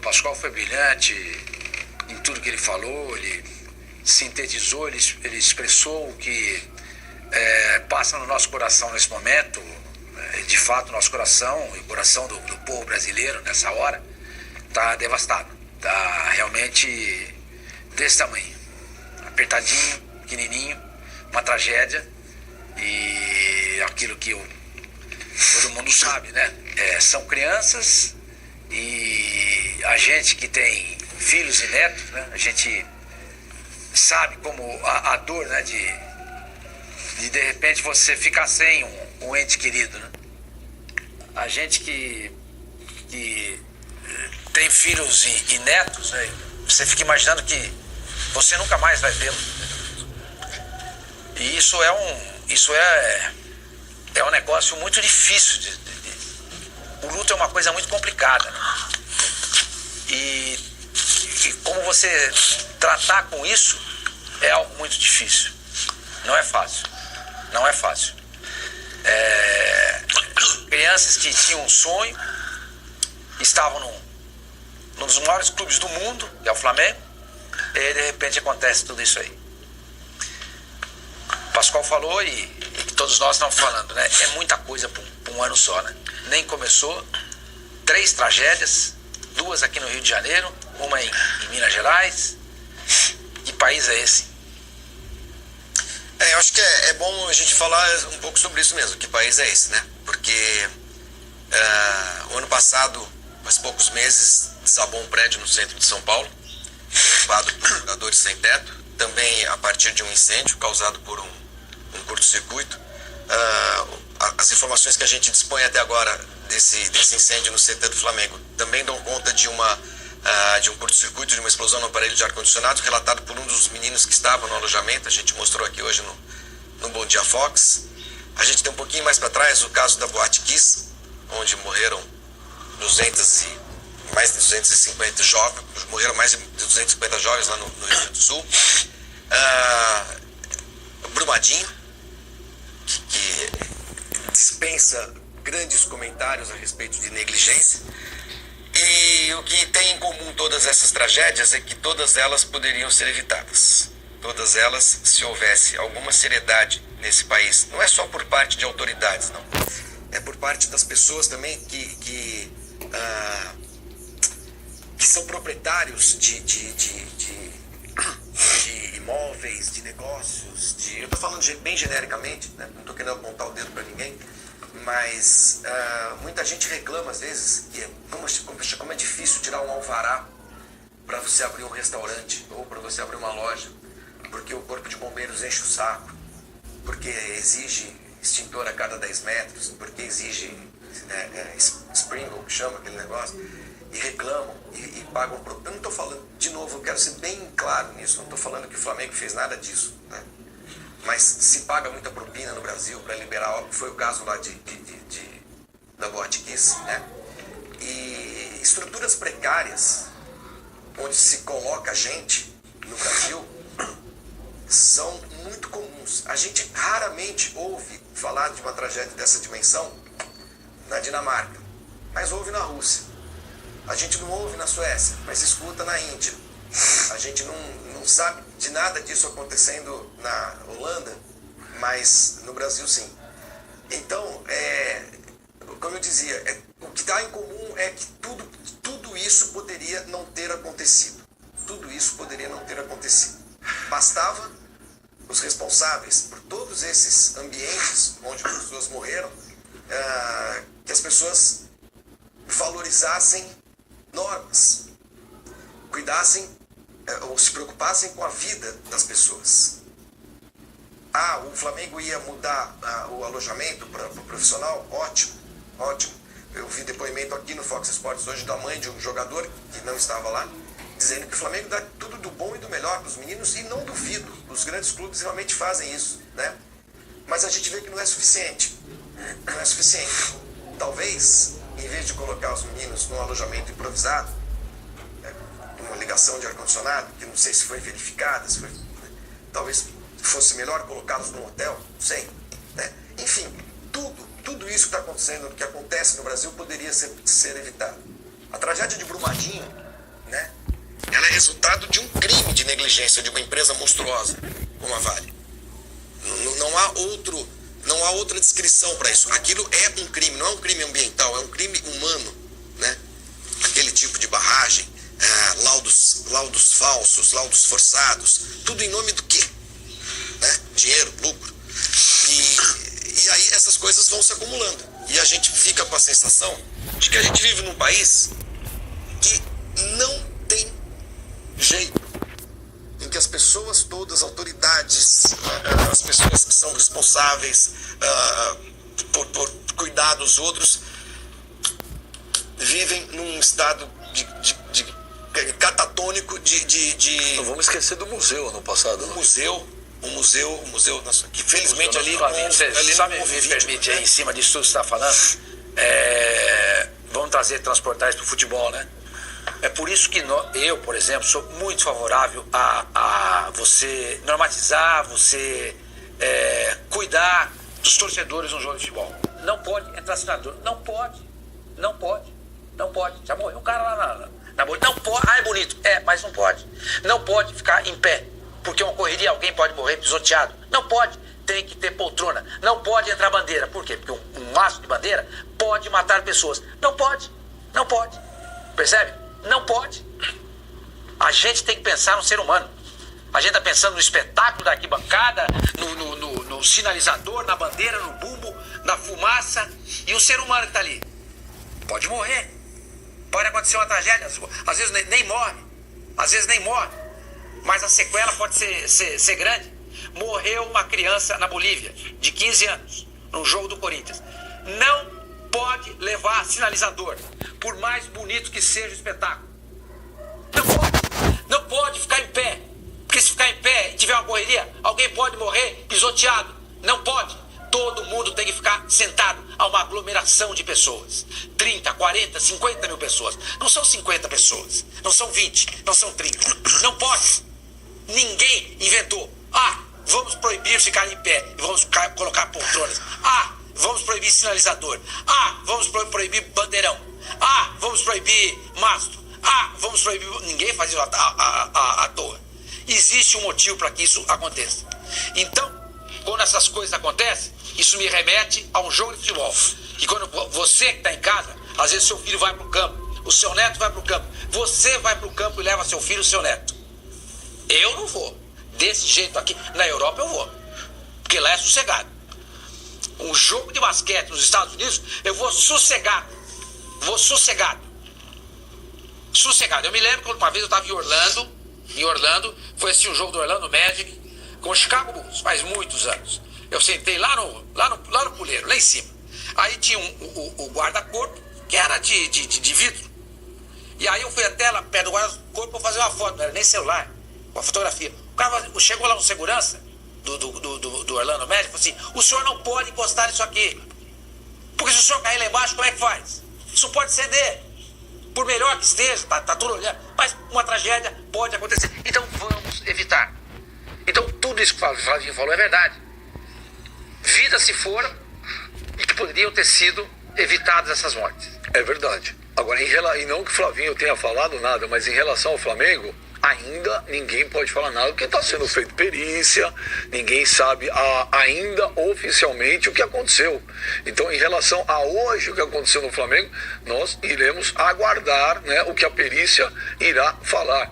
Pascoal foi brilhante em tudo que ele falou, ele sintetizou, ele expressou o que passa no nosso coração nesse momento. De fato, nosso coração e o coração do povo brasileiro nessa hora está devastado, está realmente desse tamanho, apertadinho, pequenininho, uma tragédia. E aquilo que todo mundo sabe, né? São crianças, e a gente que tem filhos e netos, né? A gente sabe como a dor, né? De repente você ficar sem um ente querido, né? A gente que tem filhos e netos, né? Você fica imaginando que você nunca mais vai vê-lo. E isso é um negócio muito difícil. O luto é uma coisa muito complicada, né? E como você tratar com isso é algo muito difícil. Não é fácil. Não é fácil. Crianças que tinham um sonho, estavam num dos maiores clubes do mundo, que é o Flamengo, e de repente acontece tudo isso aí. Pascoal falou e todos nós estamos falando, né? É muita coisa para um ano só, né? Nem começou, 3 tragédias, 2 aqui no Rio de Janeiro, uma em Minas Gerais. Que país é esse? Eu acho que é bom a gente falar um pouco sobre isso mesmo, que país é esse, né? Porque o ano passado, faz poucos meses, desabou um prédio no centro de São Paulo, ocupado por moradores sem teto, também a partir de um incêndio causado por um curto-circuito. As informações que a gente dispõe até agora desse incêndio no CT do Flamengo também dão conta de um curto-circuito, de uma explosão no aparelho de ar-condicionado, relatado por um dos meninos que estavam no alojamento. A gente mostrou aqui hoje no Bom Dia Fox. A gente tem um pouquinho mais para trás o caso da Boate Kiss, onde morreram mais de 250 jovens, morreram mais de 250 jovens lá no Rio Grande do Sul. Brumadinho, que dispensa grandes comentários a respeito de negligência. E o que tem em comum todas essas tragédias é que todas elas poderiam ser evitadas. Todas elas, se houvesse alguma seriedade nesse país. Não é só por parte de autoridades, não. É por parte das pessoas também que são proprietários de imóveis, de negócios. Eu estou falando bem genericamente, né? Não estou querendo apontar o dedo para ninguém. Mas muita gente reclama às vezes que como é difícil tirar um alvará para você abrir um restaurante ou para você abrir uma loja, porque o corpo de bombeiros enche o saco, porque exige extintor a cada 10 metros, porque exige sprinkle, que chama aquele negócio, e reclamam e pagam. Eu não estou falando, de novo, eu quero ser bem claro nisso, não estou falando que o Flamengo fez nada disso, né? Mas se paga muita propina no Brasil para liberar, foi o caso lá da Boate Kiss, né? E estruturas precárias, onde se coloca gente no Brasil, são muito comuns. A gente raramente ouve falar de uma tragédia dessa dimensão na Dinamarca, mas ouve na Rússia. A gente não ouve na Suécia, mas escuta na Índia. A gente não sabe de nada disso acontecendo na Holanda, mas no Brasil sim. Então, como eu dizia, o que está em comum é que tudo isso poderia não ter acontecido. Tudo isso poderia não ter acontecido. Bastava os responsáveis por todos esses ambientes onde as pessoas morreram, que as pessoas valorizassem normas, cuidassem ou se preocupassem com a vida das pessoas. O Flamengo ia mudar o alojamento para o profissional? Ótimo. Eu vi depoimento aqui no Fox Sports hoje da mãe de um jogador que não estava lá, dizendo que o Flamengo dá tudo do bom e do melhor para os meninos, e não duvido, os grandes clubes realmente fazem isso, né? Mas a gente vê que não é suficiente. Não é suficiente. Talvez, em vez de colocar os meninos num alojamento improvisado, uma ligação de ar-condicionado, que não sei se foi verificada, talvez fosse melhor colocá-los num hotel, não sei, né? Enfim, tudo isso que está acontecendo, que acontece no Brasil, poderia ser evitado. A tragédia de Brumadinho resultado de um crime de negligência de uma empresa monstruosa como a Vale. Não há outra descrição para isso. Aquilo é um crime, não é um crime ambiental, é um crime humano, né? Aquele tipo de barragem, laudos falsos, laudos forçados, tudo em nome do quê? Né? Dinheiro, lucro. E aí essas coisas vão se acumulando. E a gente fica com a sensação de que a gente vive num país que não tem jeito, em que as pessoas todas, autoridades, as pessoas que são responsáveis por cuidar dos outros, vivem num estado de catatônico de... Não vamos esquecer do museu ano passado. O museu, nossa, que felizmente ali... Você só me permite aí, em cima disso tudo que você está falando, vamos transportar isso para o futebol, né? É por isso que eu, por exemplo, sou muito favorável a você normatizar, você cuidar dos torcedores no jogo de futebol. Não pode entrar assinador. Não pode. Já morreu um cara lá na bolha. Não pode. Ah, é bonito. Mas não pode. Não pode ficar em pé. Porque uma correria, alguém pode morrer pisoteado. Não pode. Tem que ter poltrona. Não pode entrar bandeira. Por quê? Porque um maço de bandeira pode matar pessoas. Não pode. Percebe? Não pode. A gente tem que pensar no ser humano. A gente está pensando no espetáculo da arquibancada, no sinalizador, na bandeira, no bumbo, na fumaça. E o ser humano que está ali pode morrer. Pode acontecer uma tragédia. Às vezes nem morre. Mas a sequela pode ser grande. Morreu uma criança na Bolívia, de 15 anos, num jogo do Corinthians. Não pode levar sinalizador, por mais bonito que seja o espetáculo. Não pode ficar em pé. Porque se ficar em pé e tiver uma correria, alguém pode morrer pisoteado. Não pode. Todo mundo tem que ficar sentado a uma aglomeração de pessoas. 30, 40, 50 mil pessoas. Não são 50 pessoas. Não são 20, não são 30. Não pode. Ninguém inventou. Vamos proibir ficar em pé. Vamos colocar poltronas. Vamos proibir sinalizador. Vamos proibir bandeirão. Vamos proibir mastro. Vamos proibir... Ninguém faz isso à toa. Existe um motivo para que isso aconteça. Então, quando essas coisas acontecem, isso me remete a um jogo de futebol. E quando você que está em casa, às vezes seu filho vai para o campo, o seu neto vai para o campo, você vai para o campo e leva seu filho e seu neto. Eu não vou. Desse jeito aqui, na Europa eu vou. Porque lá é sossegado. Um jogo de basquete nos Estados Unidos, eu vou sossegado. Eu me lembro que uma vez eu estava em Orlando, foi assistir um jogo do Orlando Magic com o Chicago Bulls, faz muitos anos. Eu sentei lá no puleiro, lá em cima. Aí tinha o guarda-corpo, que era de vidro. E aí eu fui até lá perto do guarda-corpo para fazer uma foto, não era nem celular, uma fotografia. O cara chegou lá um segurança do Orlando Magic e falou assim: o senhor não pode encostar nisso aqui. Porque se o senhor cair lá embaixo, como é que faz? Isso pode ceder. Por melhor que esteja, tá tudo olhando, mas uma tragédia pode acontecer. Então vamos evitar. Então tudo isso que o Flavinho falou é verdade. Vidas se foram e que poderiam ter sido evitadas essas mortes. É verdade. Agora, e não que o Flavinho tenha falado nada, mas em relação ao Flamengo, ainda ninguém pode falar nada, porque está sendo feita perícia, ninguém sabe ainda oficialmente o que aconteceu. Então, em relação a hoje o que aconteceu no Flamengo, nós iremos aguardar, né, o que a perícia irá falar.